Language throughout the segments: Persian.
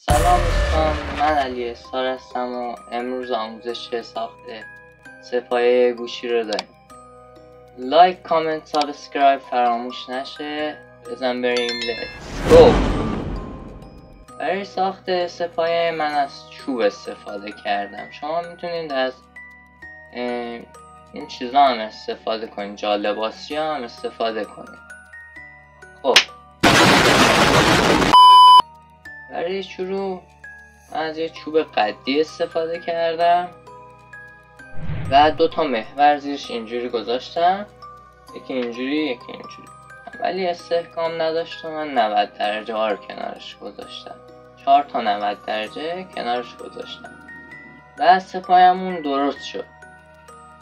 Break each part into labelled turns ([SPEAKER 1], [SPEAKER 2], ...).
[SPEAKER 1] سلام دوستان، من علی استار هستم و امروز آموزش ساخت سه‌پایه گوشی رو داریم. لایک، کامنت، سابسکرایب فراموش نشه. بزن بریم لیتس گو. برای ساخت سه‌پایه من از چوب استفاده کردم. شما میتونید از این چیزا هم استفاده کنید، جالباسی هم استفاده کنید. خب برای شروع من از یه چوب قدی استفاده کردم و 2 محور زیرش اینجوری گذاشتم، یکی اینجوری یکی اینجوری، ولی استحکام نداشت و من 90 درجه ها رو کنارش گذاشتم. 4 تا 90 درجه کنارش گذاشتم و سه‌پایه‌مون درست شد.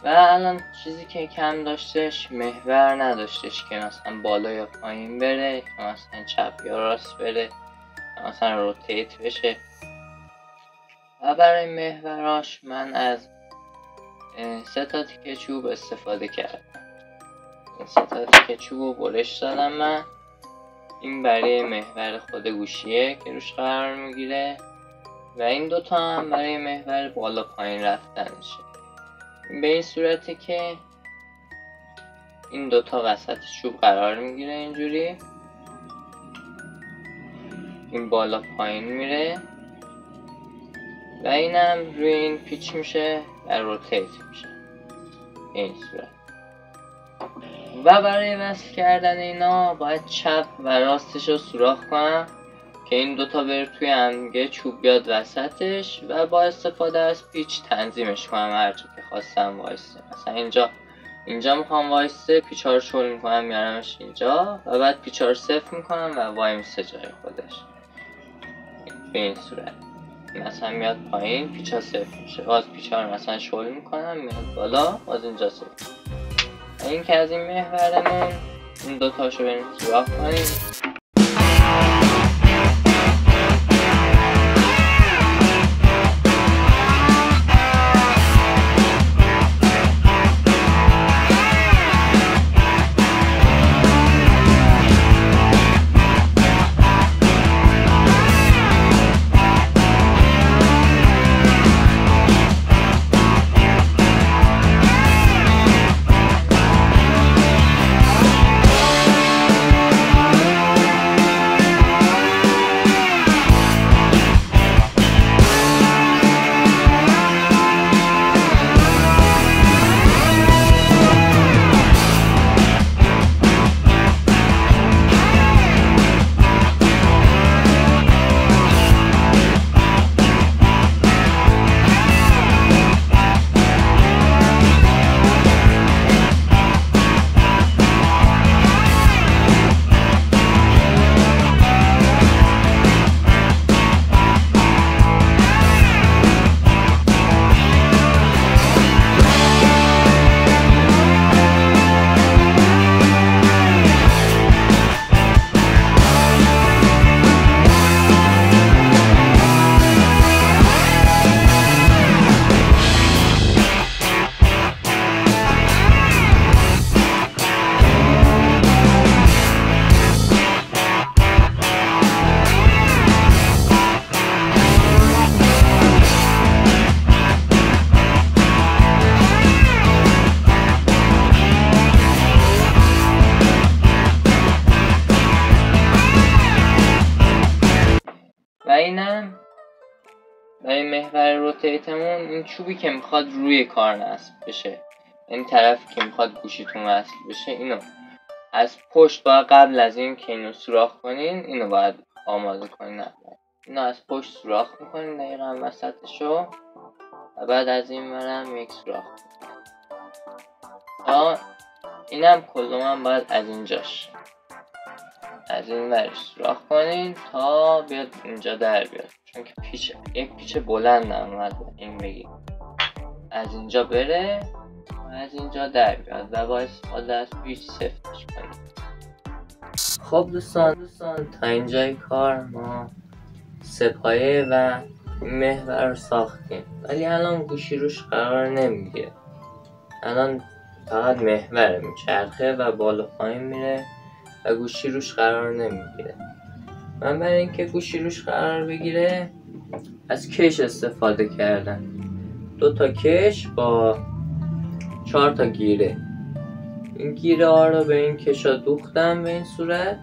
[SPEAKER 1] و الان چیزی که کم داشتش محور نداشتش که مثلا بالا یا پایین بره، که مثلا چپ یا راست بره، مثلا روتیت بشه. و برای محوراش من از 3 تا تیکه چوب استفاده کردم. این 3 تا تیکه چوب رو برش دادم من. این برای محور خود گوشیه که روش قرار میگیره و این 2 تا هم برای محور بالا پایین رفتنشه. به این صورته که این 2 تا وسط چوب قرار میگیره اینجوری، این بالا پایین میره و اینم روی این پیچ میشه و روتیت میشه این صورت. و برای وصل کردن اینا باید چپ و راستش رو سوراخ کنم که این 2 تا بره توی همگه، چوب بیاد وسطش و با استفاده از پیچ تنظیمش کنم هر جا که خواستم وایسته. مثلا اینجا میخوام وایسته، پیچا رو شل میکنم میارمش اینجا و بعد پیچا رو صفر میکنم و وای میسته جای خودش به این صورت. مثلا میاد پایین پیچا صفر میشه، باز پیچا رو مثلا شل میکنم میاد بالا، باز اینجا صفر. این که از این محورمون این 2 تاشو بریم سوراخ کنیم. و اینم برای محور روتیتمون، این چوبی که میخواد روی کار نصب بشه، این طرفی که میخواد گوشیتون وصل بشه، اینو از پشت باید قبل از این که اینو سوراخ کنین اینو باید آماده کنین. اینو از پشت سوراخ میکنین دقیقا وسطشو و بعد از این ورم یک سوراخ تا اینم کلوم باید از اینجاش از این ورش سوراخ کنین تا بیاد اینجا در بیاد، چون که یک پیچ بلند اومد این بگید از اینجا بره و از اینجا در بیاد و با استفاده از پیچ صفتش کنید. خب دوستان تا اینجای کار ما سه‌پایه و محور رو ساختیم، ولی الان گوشی روش قرار نمیگیره. الان فقط محور میچرخه و بالا پایین میره و گوشی روش قرار نمیگیره. من برای اینکه گوشی روش قرار بگیره از کش استفاده کردم. 2 تا کش با 4 تا گیره. این گیره ها رو به این کشا دوختم به این صورت.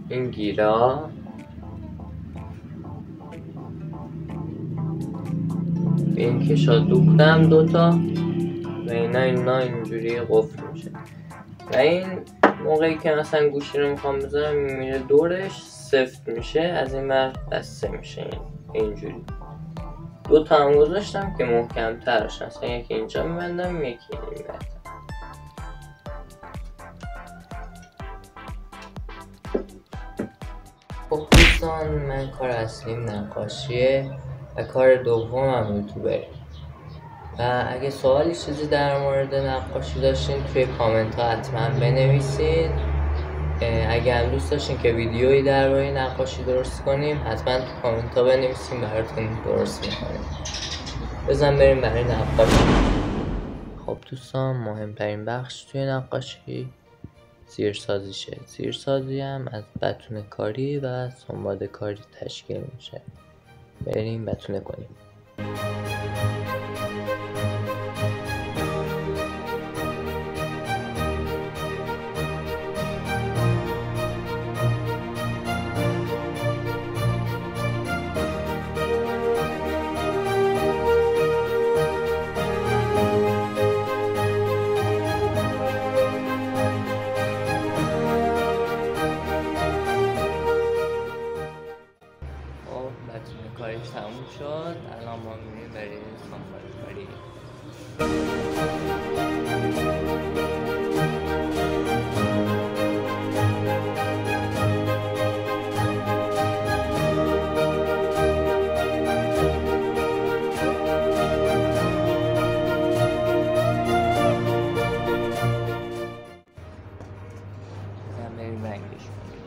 [SPEAKER 1] این گیره ها به این کشا دوختم 2 تا و اینا اینجوری قفل میشه. و این موقعی که مثلا گوشی رو میخوام بذارم میره دورش سفت میشه، از این ور بسته میشه اینجوری. 2 تا هم گذاشتم که محکم ترش، مثلا یکی اینجا میبندم یکی این میبندم. خب دوستان، من کار اصلیم نقاشیه و کار دومم یوتیوبره. و اگه سوالی چیزی در مورد نقاشی داشتین توی کامنت ها حتما بنویسین. اگه هم دوست داشتین که ویدیویی درباره نقاشی درست کنیم حتما تو کامنت ها بنویسین، براتون درست میکنیم. بزن بریم برای نقاشی. خب دوستان، مهمترین بخش توی نقاشی زیرسازیشه. زیرسازی هم از بتونه کاری و سنباده کاری تشکیل میشه. بریم بتونه کنیم. کارش تموم شد. الان ما میریم برای سنباده کاری. بریم رنگش کنیم.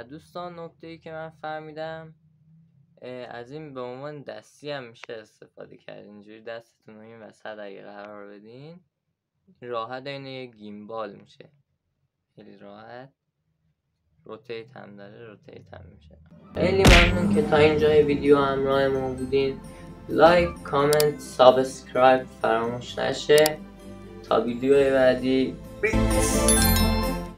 [SPEAKER 1] دوستان، نکته‌ای که من فهمیدم از این به عنوان دستی هم میشه استفاده کرد. اینجوری دستتون رو این وسط اگه قرار بدین راحت این یه گیمبال میشه، خیلی راحت روتیت هم داره، روتیت هم میشه. خیلی ممنون که تا اینجای ویدیو همراه ما بودین. لایک، کامنت، سابسکرایب فراموش نشه. تا ویدیو بعدی.